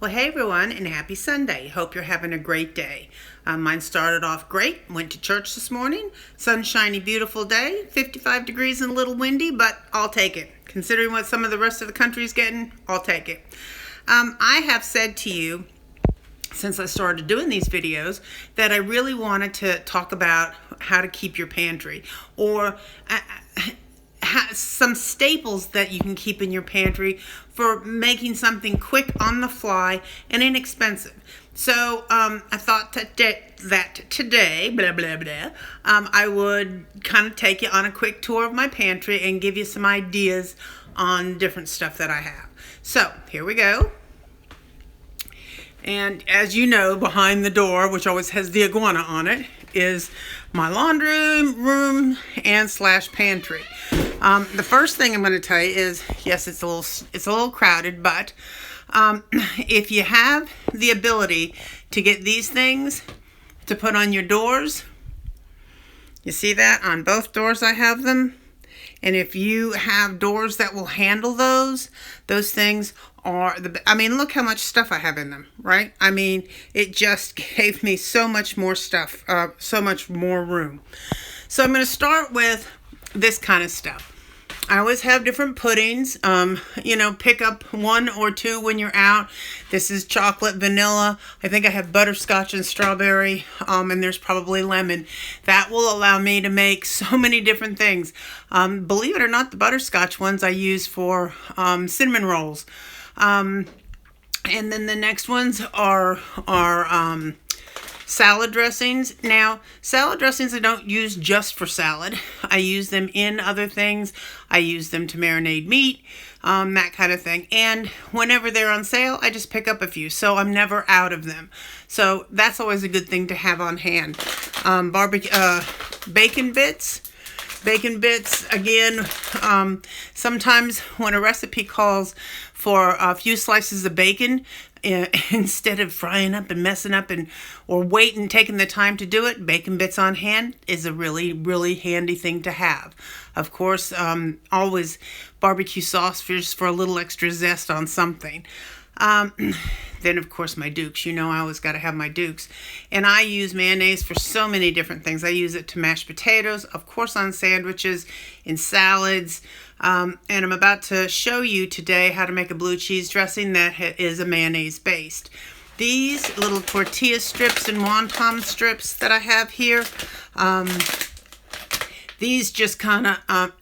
Well, hey everyone, and happy Sunday. Hope you're having a great day. Mine started off great. Went to church this morning. Sunshiny, beautiful day. 55 degrees and a little windy, but I'll take it. Considering what some of the rest of the country is getting, I'll take it. I have said to you, since I started doing these videos, that I really wanted to talk about how to keep your pantry, or some staples that you can keep in your pantry for making something quick on the fly and inexpensive. So I thought that today, I would kind of take you on a quick tour of my pantry and give you some ideas on different stuff that I have. So here we go. And as you know, behind the door, which always has the iguana on it, is my laundry room and / pantry. The first thing I'm going to tell you is, yes, it's a little crowded, but if you have the ability to get these things to put on your doors, you see that on both doors I have them. And if you have doors that will handle those things are look how much stuff I have in them, right? I mean, it just gave me so much more stuff, so much more room. So I'm going to start with this kind of stuff. I always have different puddings. Pick up 1 or 2 when you're out. This is chocolate, vanilla. I think I have butterscotch and strawberry, and there's probably lemon. That will allow me to make so many different things. Believe it or not, the butterscotch ones I use for cinnamon rolls. And then the next ones are salad dressings. Now, salad dressings I don't use just for salad. I use them in other things. I use them to marinate meat, that kind of thing. And whenever they're on sale, I just pick up a few, so I'm never out of them. So that's always a good thing to have on hand. Bacon bits. Bacon bits, again, sometimes when a recipe calls for a few slices of bacon, instead of frying up and messing up or waiting, taking the time to do it, bacon bits on hand is a really, really handy thing to have. Of course, always barbecue sauce just for a little extra zest on something. Then, of course, my Dukes. I always got to have my Dukes. And I use mayonnaise for so many different things. I use it to mash potatoes, of course, on sandwiches, in salads. And I'm about to show you today how to make a blue cheese dressing that is a mayonnaise based. These little tortilla strips and wonton strips that I have here, these just kind of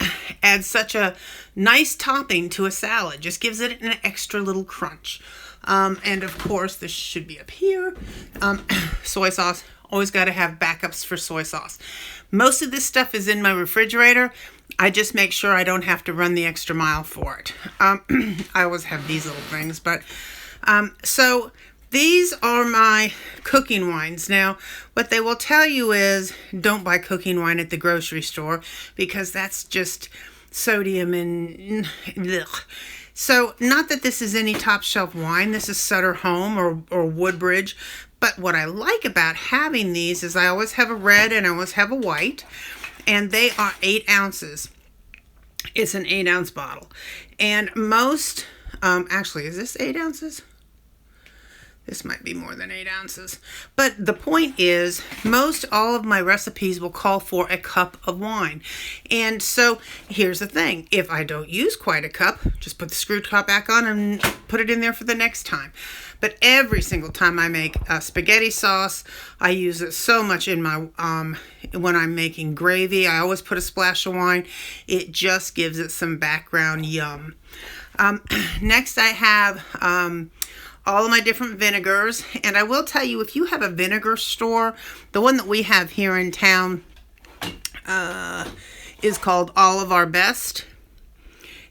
add such a nice topping to a salad. Just gives it an extra little crunch. And of course, this should be up here. Soy sauce. Always got to have backups for soy sauce. Most of this stuff is in my refrigerator. I just make sure I don't have to run the extra mile for it. I always have these little things. But so these are my cooking wines. Now, what they will tell you is don't buy cooking wine at the grocery store because that's just sodium and ugh. So, not that this is any top shelf wine. This is Sutter Home or Woodbridge. But what I like about having these is I always have a red and I always have a white. And they are 8 ounces. It's an 8-ounce bottle. And most, actually, is this 8 ounces? This might be more than 8 ounces. But the point is, most all of my recipes will call for a cup of wine. And so, here's the thing. If I don't use quite a cup, just put the screw top back on and put it in there for the next time. But every single time I make a spaghetti sauce, I use it so much in my, when I'm making gravy, I always put a splash of wine. It just gives it some background yum. Next I have, all of my different vinegars. And I will tell you, if you have a vinegar store, the one that we have here in town is called All of Our Best.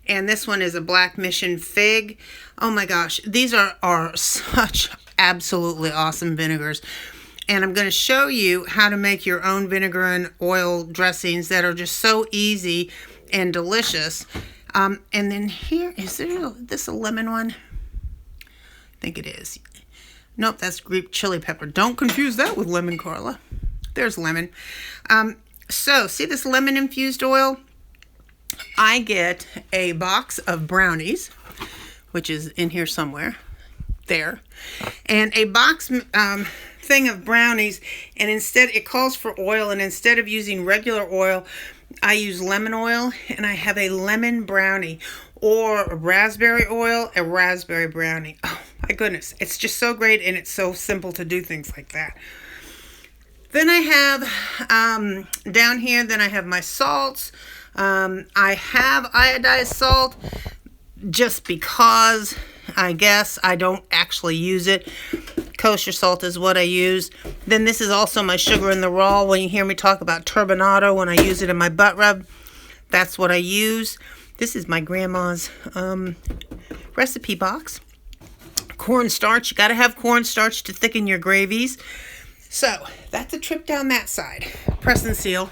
And this one is a Black Mission Fig. Oh my gosh, these are such absolutely awesome vinegars. And I'm going to show you how to make your own vinegar and oil dressings that are just so easy and delicious. And then here, is this a lemon one? I think it is. Nope, that's Greek chili pepper. Don't confuse that with lemon, Carla. There's lemon. So, see this lemon infused oil? I get a box of brownies, which is in here somewhere. there, and a box thing of brownies, and instead it calls for oil, and instead of using regular oil, I use lemon oil, and I have a lemon brownie, or a raspberry oil, a raspberry brownie. Oh my goodness, it's just so great, and it's so simple to do things like that. Then I have down here, then I have my salts. I have iodized salt just because I guess I don't actually use it. Kosher salt is what I use. Then this is also my sugar in the raw. When you hear me talk about turbinado, when I use it in my butt rub, that's what I use. This is my grandma's recipe box. Cornstarch. You got to have cornstarch to thicken your gravies. So that's a trip down that side. Press and seal.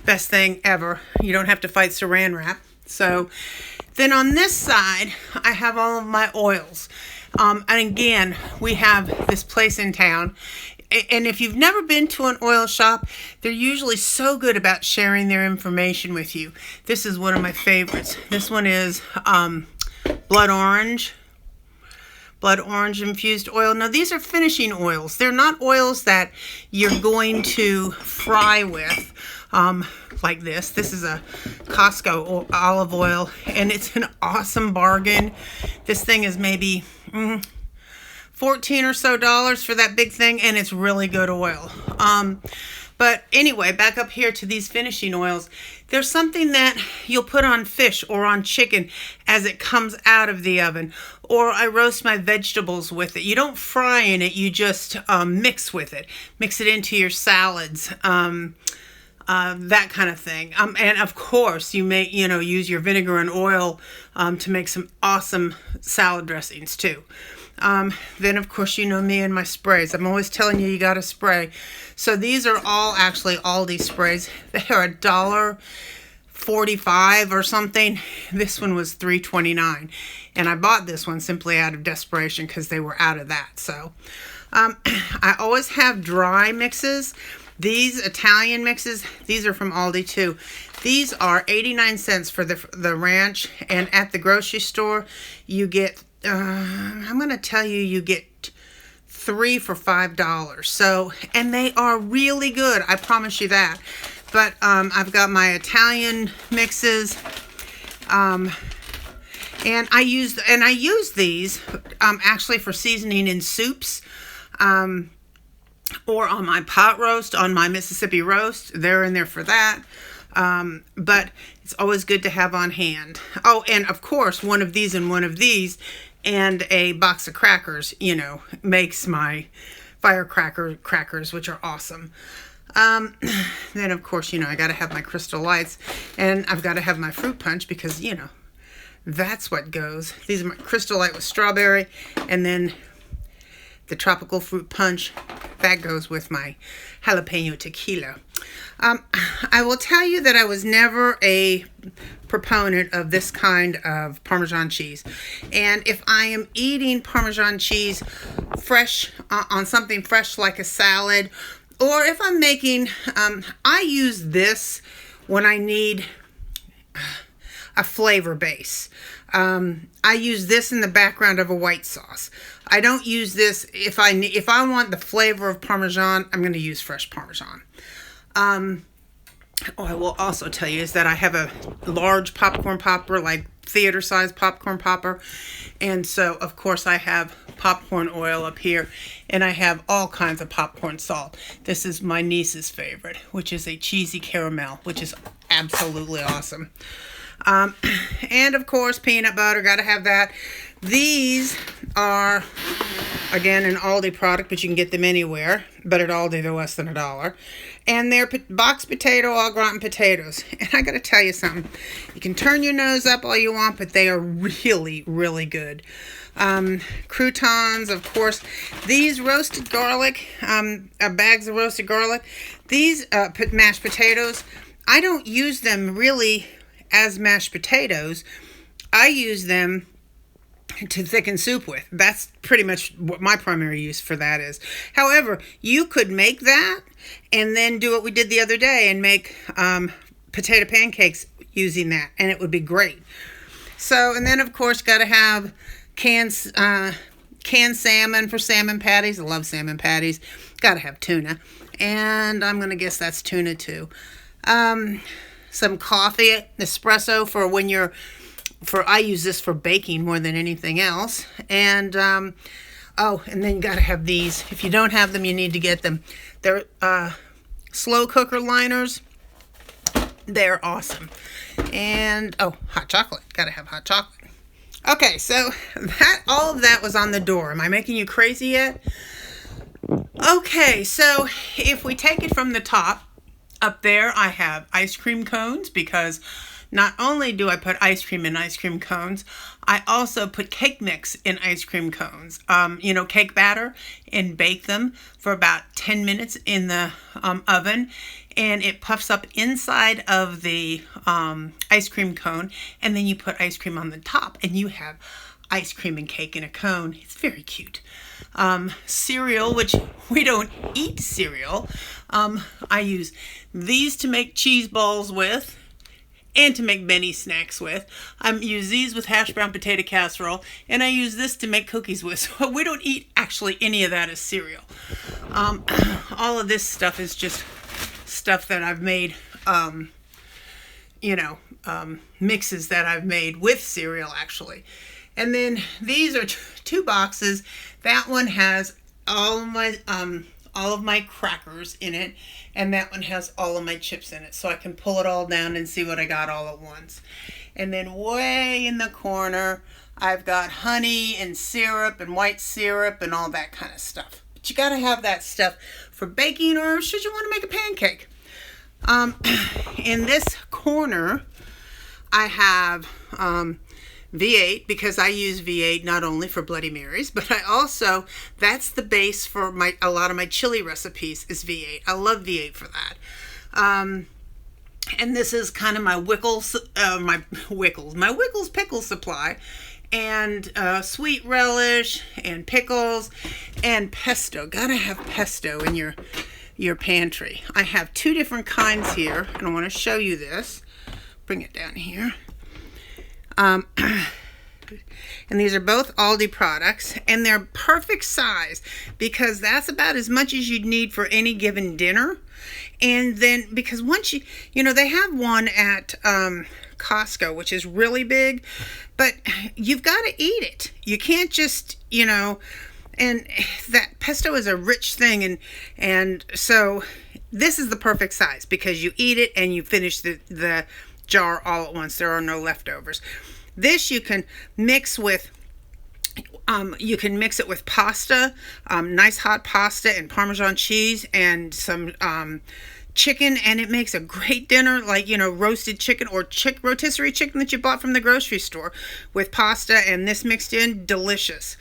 Best thing ever. You don't have to fight saran wrap. So then on this side, I have all of my oils. And again, we have this place in town. And if you've never been to an oil shop, they're usually so good about sharing their information with you. This is one of my favorites. This one is blood orange infused oil. Now, these are finishing oils. They're not oils that you're going to fry with. Like this. This is a Costco olive oil, and it's an awesome bargain. This thing is maybe $14 or so for that big thing, and it's really good oil. But anyway, back up here to these finishing oils. There's something that you'll put on fish or on chicken as it comes out of the oven, or I roast my vegetables with it. You don't fry in it, you just mix with it. Mix it into your salads. That kind of thing. And of course, you may, use your vinegar and oil to make some awesome salad dressings too. Then of course, me and my sprays. I'm always telling you got to spray. So these are all actually Aldi sprays. They are $1.45 or something. This one was $3.29, and I bought this one simply out of desperation because they were out of that. So I always have dry mixes. These Italian mixes, these are from Aldi too. These are 89 cents for the ranch, and at the grocery store, you get, I'm going to tell you, you get 3 for $5. So, and they are really good, I promise you that. But I've got my Italian mixes, and I use these actually for seasoning in soups. Or on my pot roast, on my Mississippi roast. They're in there for that. But it's always good to have on hand. Oh, and of course, one of these and one of these, and a box of crackers, makes my firecracker crackers, which are awesome. Then, of course, I got to have my Crystal Lights, and I've got to have my fruit punch because, that's what goes. These are my Crystal Light with strawberry, and then the tropical fruit punch, that goes with my jalapeno tequila. I will tell you that I was never a proponent of this kind of Parmesan cheese. And if I am eating Parmesan cheese fresh, on something fresh like a salad, or if I'm making, I use this when I need a flavor base. I use this in the background of a white sauce. I don't use this if I want the flavor of Parmesan. I'm going to use fresh Parmesan. I will also tell you is that I have a large popcorn popper, like theater-sized popcorn popper, and so of course I have popcorn oil up here, and I have all kinds of popcorn salt. This is my niece's favorite, which is a cheesy caramel, which is absolutely awesome. And of course, peanut butter, gotta have that. These are, again, an Aldi product, but you can get them anywhere. But at Aldi, they're less than $1. And they're boxed potato, au gratin potatoes. And I gotta tell you something. You can turn your nose up all you want, but they are really, really good. Croutons, of course. These roasted garlic, bags of roasted garlic. These mashed potatoes, I don't use them really as mashed potatoes. I use them to thicken soup with. That's pretty much what my primary use for that is. However, you could make that and then do what we did the other day and make potato pancakes using that, and it would be great. So, and then of course got to have canned canned salmon for salmon patties. I love salmon patties. Gotta have tuna. And I'm going to guess that's tuna too. Some coffee, espresso for when you're, I use this for baking more than anything else. And, oh, and then you got to have these. If you don't have them, you need to get them. They're slow cooker liners. They're awesome. And, oh, hot chocolate. Got to have hot chocolate. Okay, so all of that was on the door. Am I making you crazy yet? Okay, so if we take it from the top, up there I have ice cream cones, because not only do I put ice cream in ice cream cones, I also put cake mix in ice cream cones. Cake batter, and bake them for about 10 minutes in the oven, and it puffs up inside of the ice cream cone, and then you put ice cream on the top, and you have ice cream and cake in a cone. It's very cute. Cereal, which we don't eat cereal. I use these to make cheese balls with and to make many snacks with. I use these with hash brown potato casserole, and I use this to make cookies with. So we don't eat actually any of that as cereal. All of this stuff is just stuff that I've made, mixes that I've made with cereal actually. And then these are two boxes. That one has all of my crackers in it, and that one has all of my chips in it, so I can pull it all down and see what I got all at once. And then way in the corner, I've got honey and syrup and white syrup and all that kind of stuff. But you got to have that stuff for baking, or should you want to make a pancake. In this corner, I have V8, because I use V8 not only for Bloody Marys, but I also, that's the base for a lot of my chili recipes is V8. I love V8 for that. And this is kind of my Wickles pickle supply, and sweet relish and pickles and pesto. Gotta have pesto in your pantry. I have two different kinds here, and I want to show you this. Bring it down here. And these are both Aldi products, and they're perfect size, because that's about as much as you'd need for any given dinner. And then, because once they have one at Costco, which is really big, but you've got to eat it. You can't just, and that pesto is a rich thing, and so this is the perfect size, because you eat it and you finish the jar all at once. There are no leftovers. This you can mix with, it with pasta, nice hot pasta and Parmesan cheese and some chicken, and it makes a great dinner, like, roasted chicken or rotisserie chicken that you bought from the grocery store with pasta and this mixed in. Delicious.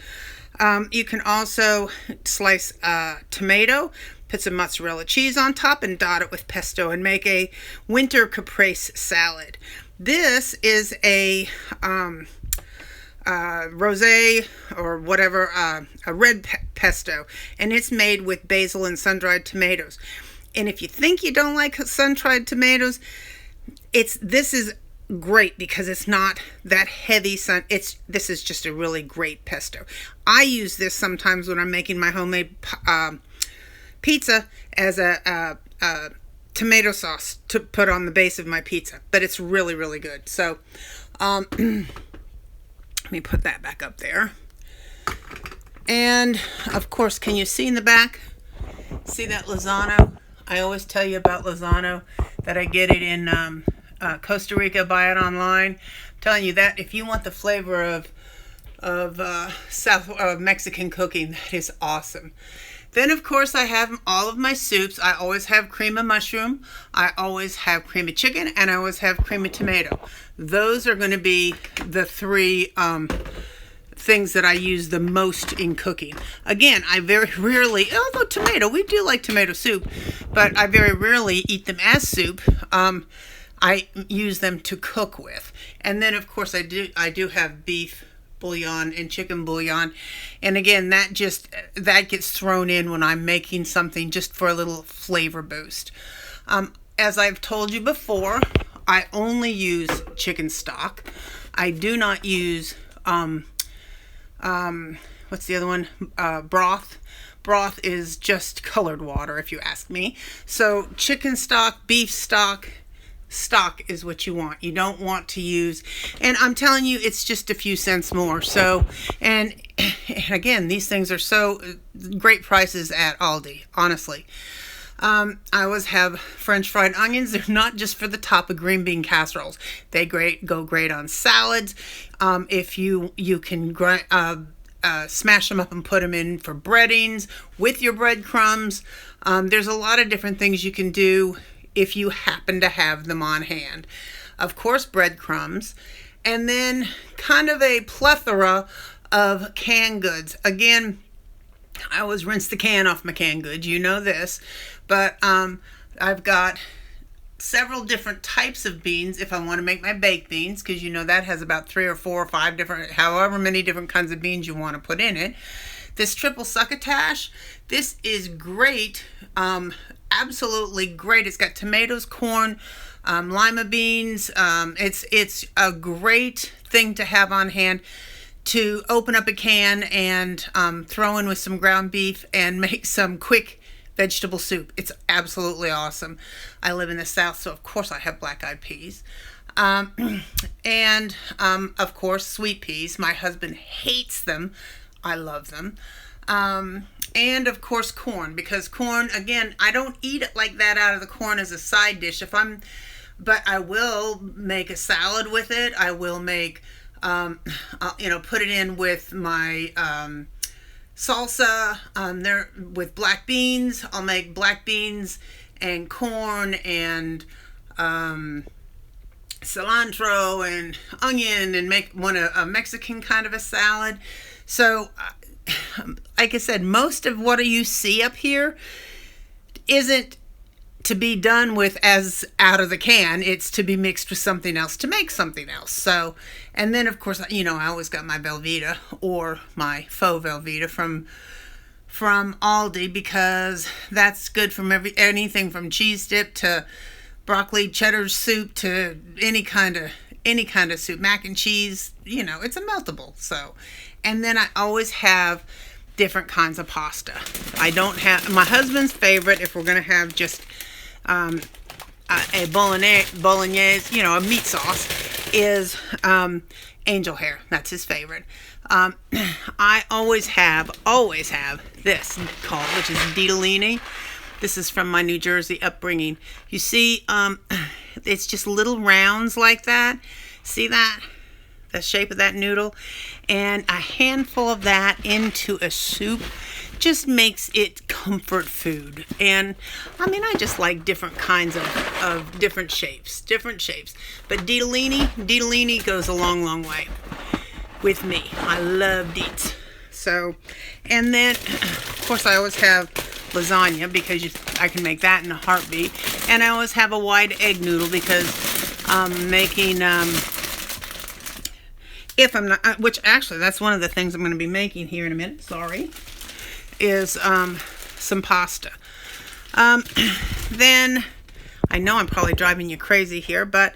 You can also slice tomato, put some mozzarella cheese on top, and dot it with pesto and make a winter caprese salad. This is a rosé or whatever, a red pesto, and it's made with basil and sun-dried tomatoes. And if you think you don't like sun-dried tomatoes, this is great, because it's not that heavy. This is just a really great pesto. I use this sometimes when I'm making my homemade pizza as a tomato sauce to put on the base of my pizza, but it's really, really good. So let me put that back up there. And of course, can you see in the back? See that Lozano? I always tell you about Lozano, that I get it in Costa Rica, buy it online. I'm telling you that if you want the flavor of Mexican cooking, that is awesome. Then, of course, I have all of my soups. I always have cream of mushroom, I always have cream of chicken, and I always have cream of tomato. Those are going to be the three things that I use the most in cooking. Again, I very rarely, although tomato, we do like tomato soup, but I very rarely eat them as soup. I use them to cook with. And then, of course, I do have beef bouillon and chicken bouillon, and again, that gets thrown in when I'm making something just for a little flavor boost. As I've told you before, I only use chicken stock. I do not use what's the other one? Broth. Broth is just colored water, if you ask me. So chicken stock, beef stock, stock is what you want. You don't want to use, and I'm telling you, it's just a few cents more. So, and again, these things are so great prices at Aldi, honestly. I always have French fried onions. They're not just for the top of green bean casseroles. They go great on salads. If you can smash them up and put them in for breadings with your breadcrumbs. There's a lot of different things you can do if you happen to have them on hand. Of course, breadcrumbs, and then kind of a plethora of canned goods. Again, I always rinse the can off my canned goods, you know this, but I've got several different types of beans if I want to make my baked beans, because you know that has about 3 or 4 or 5 different, however many different kinds of beans you want to put in it. This triple succotash, this is great, absolutely great. It's got tomatoes, corn, lima beans. It's a great thing to have on hand to open up a can and throw in with some ground beef and make some quick vegetable soup. It's absolutely awesome. I live in the South, so of course I have black-eyed peas. And of course, sweet peas. My husband hates them. I love them. And of course, corn, because corn, again, I don't eat it like that out of the corn as a side dish. But I will make a salad with it. I will make, put it in with my salsa. There with black beans. I'll make black beans and corn and cilantro and onion and make a Mexican kind of a salad. So, like I said, most of what you see up here isn't to be done with as out of the can. It's to be mixed with something else to make something else. So, and then of course, I always got my Velveeta or my faux Velveeta from Aldi, because that's good from anything from cheese dip to broccoli cheddar soup to any kind of soup, mac and cheese. It's a meltable. So, and then I always have different kinds of pasta. I don't have my husband's favorite. If we're gonna have just a bolognese, a meat sauce, is angel hair. That's his favorite. I always have this called, which is ditalini. This is from my New Jersey upbringing. You see, it's just little rounds like that. See that? The shape of that noodle? And a handful of that into a soup just makes it comfort food. And I just like different kinds of different shapes. But ditalini goes a long way with me. I love deets. So, and then of course I always have lasagna, because I can make that in a heartbeat. And I always have a wide egg noodle, because I'm making which actually that's one of the things I'm going to be making here in a minute, is some pasta. Then I know I'm probably driving you crazy here, but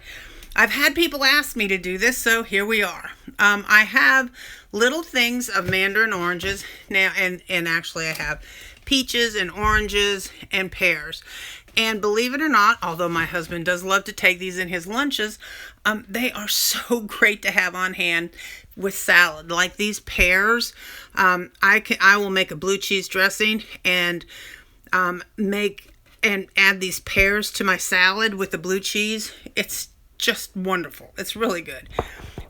I've had people ask me to do this, so here we are. I have little things of Mandarin oranges now, and actually I have peaches and oranges and pears. And believe it or not, although my husband does love to take these in his lunches, they are so great to have on hand with salad. Like these pears, I will make a blue cheese dressing and add these pears to my salad with the blue cheese. It's just wonderful. It's really good.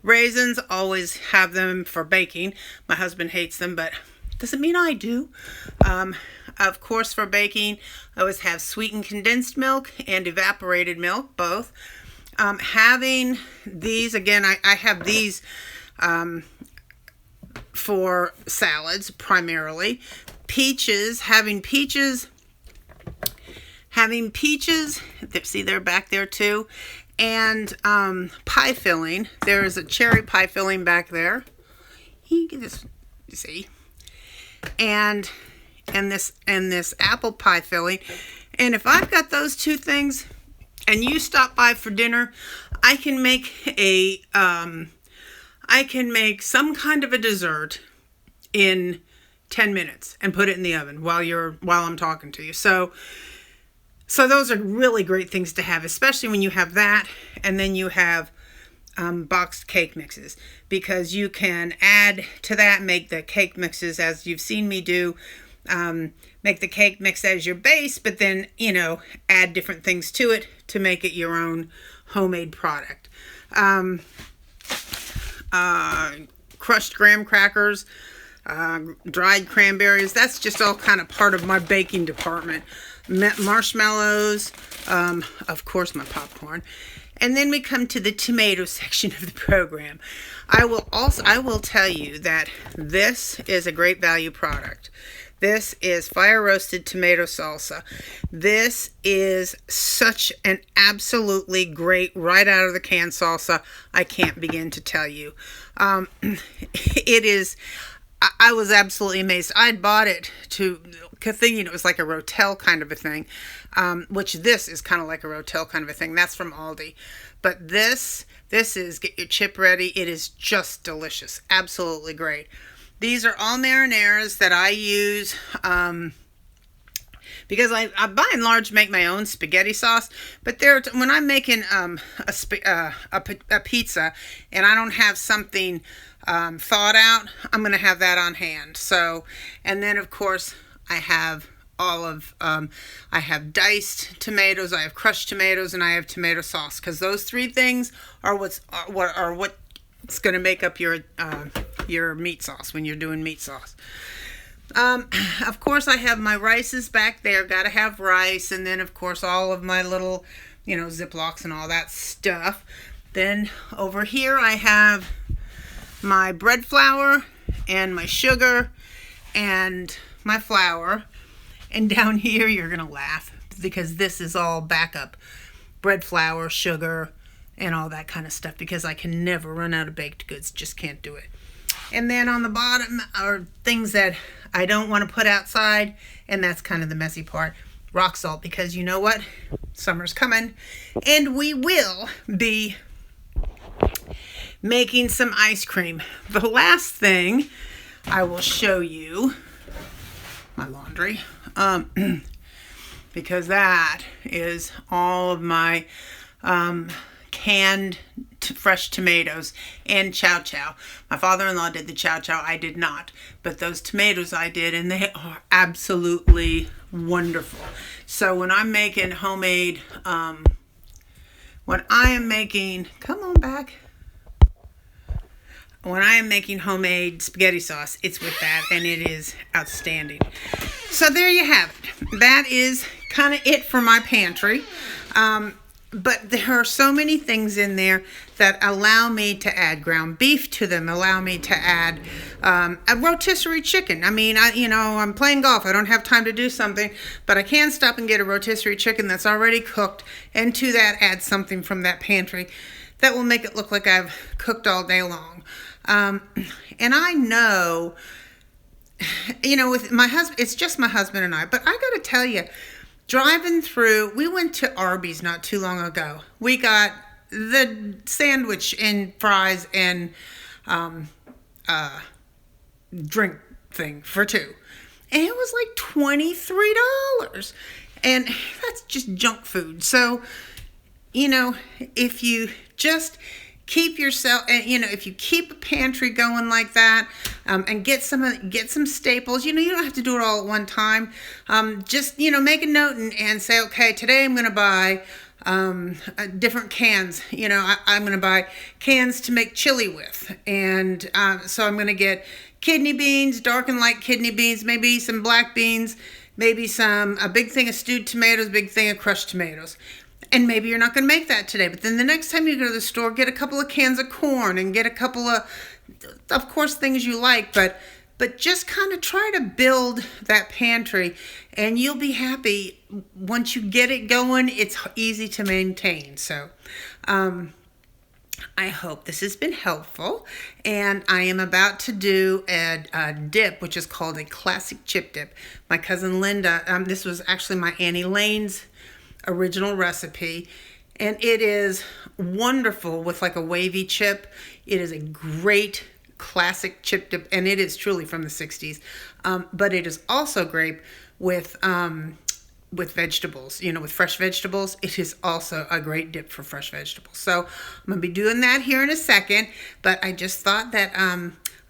Raisins, always have them for baking. My husband hates them, but doesn't mean I do. Of course, for baking, I always have sweetened condensed milk and evaporated milk, both. Having these, again, I have these for salads primarily. Having peaches, see, they're back there too. And pie filling. There's a cherry pie filling back there. You get this, you see. And this apple pie filling. And if I've got those two things and you stop by for dinner, I can make some kind of a dessert in 10 minutes and put it in the oven while I'm talking to you. So those are really great things to have, especially when you have that and then you have boxed cake mixes, because you can add to that, make the cake mixes as you've seen me do, make the cake mix as your base, but then, add different things to it to make it your own homemade product. Crushed graham crackers, dried cranberries, that's just all kind of part of my baking department. Marshmallows, of course my popcorn. And then we come to the tomato section of the program. I will tell you that this is a great value product. This is fire roasted tomato salsa. This is such an absolutely great right out of the can salsa. I can't begin to tell you. It is, I was absolutely amazed. I'd bought it thinking it was like a Rotel kind of a thing, which this is kind of like a Rotel kind of a thing. That's from Aldi. But this is, get your chip ready. It is just delicious. Absolutely great. These are all marinara that I use because I by and large make my own spaghetti sauce. But when I'm making a pizza and I don't have something thawed out, I'm going to have that on hand. So, and then of course I have I have diced tomatoes, I have crushed tomatoes, and I have tomato sauce, because those three things are what's going to make up your meat sauce when you're doing meat sauce. Of course, I have my rices back there. Got to have rice, and then of course all of my little, Ziplocs and all that stuff. Then over here I have my bread flour and my sugar and my flour. And down here you're gonna laugh, because this is all backup bread flour, sugar, and all that kind of stuff, because I can never run out of baked goods. Just can't do it. And then on the bottom are things that I don't want to put outside, and that's kind of the messy part. Rock salt, because you know what? Summer's coming, and we will be making some ice cream. The last thing I will show you, my laundry, because that is all of my canned fresh tomatoes and chow chow. My father-in-law did the chow chow. I did not. But those tomatoes I did, and they are absolutely wonderful. So when I'm making homemade, come on back. When I am making homemade spaghetti sauce, it's with that, and it is outstanding. So there you have it. That is kind of it for my pantry. But there are so many things in there that allow me to add ground beef to them, allow me to add a rotisserie chicken. I mean, I'm playing golf. I don't have time to do something, but I can stop and get a rotisserie chicken that's already cooked, and to that add something from that pantry that will make it look like I've cooked all day long. And I know, with my husband, it's just my husband and I, but I got to tell you, driving through, we went to Arby's not too long ago. We got the sandwich and fries and drink thing for two. And it was like $23. And that's just junk food. So, if you just keep yourself, and if you keep a pantry going like that, and get some staples, you don't have to do it all at one time. Just make a note and say, okay, today I'm going to buy different cans. I'm going to buy cans to make chili with, and so I'm going to get kidney beans, dark and light kidney beans, maybe some black beans, maybe a big thing of stewed tomatoes, big thing of crushed tomatoes. And maybe you're not going to make that today, but then the next time you go to the store, get a couple of cans of corn and get a couple of course, things you like, but just kind of try to build that pantry, and you'll be happy. Once you get it going, it's easy to maintain. So, I hope this has been helpful, and I am about to do a dip, which is called a classic chip dip. My cousin Linda, this was actually my Annie Lane's original recipe, and it is wonderful with like a wavy chip. It is a great classic chip dip, and it is truly from the 60s. But it is also great with vegetables, with fresh vegetables. It is also a great dip for fresh vegetables. So I'm going to be doing that here in a second, but I just thought that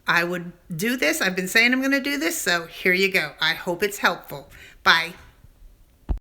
I would do this. I've been saying I'm going to do this, so here you go. I hope it's helpful. Bye.